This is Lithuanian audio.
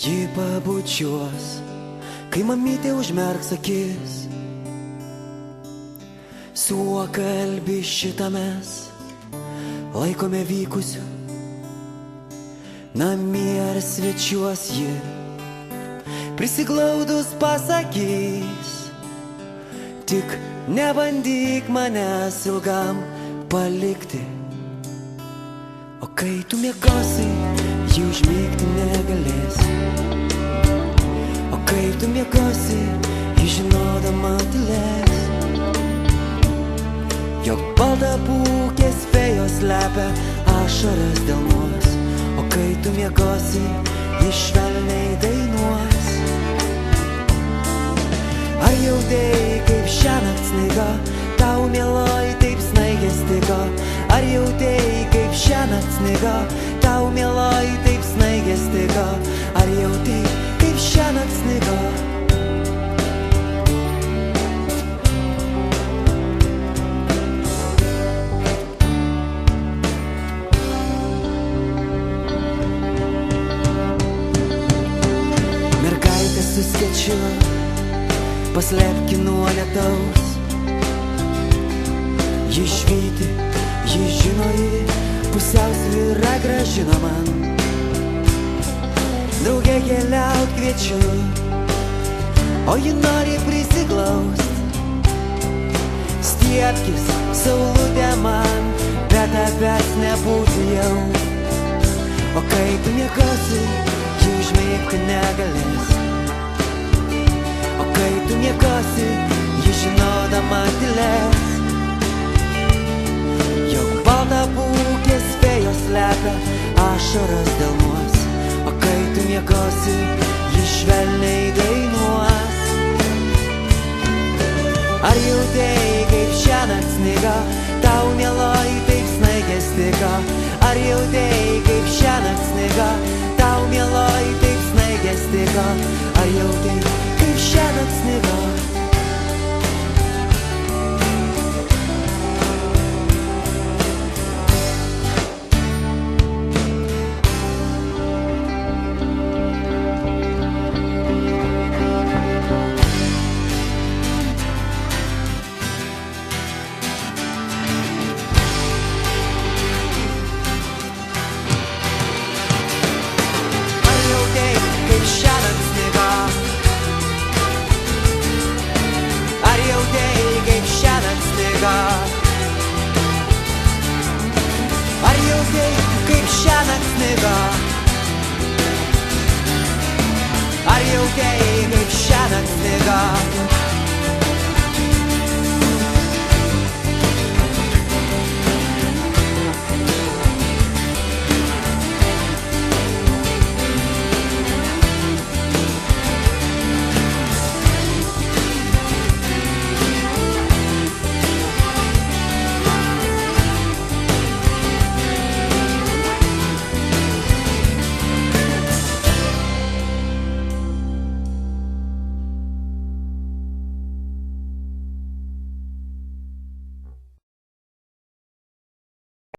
Ji pabučiuos, kai mamytė užmerks akis. Suokalbį šitą mes laikome vykusiu. Namie ar svečiuos ji prisiglaudus pasakys: tik nebandyk manęs ilgam palikti. O kai tu miegosi, ji užmigti negalės. O kai tu miegosi, ji žinodama tylės. Jog baltabūkės fėjos slepia ašaras delnuos. O kai tu miegosi, ji švelniai dainuos. Ar jautei, kaip šiąnakt snaiga tau mieloji taip snaigės stigo? Ar jautei, kaip šiąnakt snaiga tau mieloji taip snaigės stigo? Ar jautei, kaip šiąnakt snaiga? Mergaitė su skėčiu paslėpki nuo lietaus. Ji švyti, ji žino, ji pusiausvyrą grąžino man. Drauge keliaut kviečiu, o ji nori prisiglaust. Stiebkis, saulutė man, bet tavęs nebūti jau. O kai tu miegosi, ji užmigti negalės. O kai tu miegosi, ji žinodama tylės. Jog baltabūkės fėjos slepia ašaras delnuos. O kai tu miegosi, ji švelniai dainuos. Ar jautei, kaip šiąnakt snaiga tau mieloji taip snaigės stigo? Ar jautei, kaip šiąnakt snaiga tau mieloji taip snaigės stigo?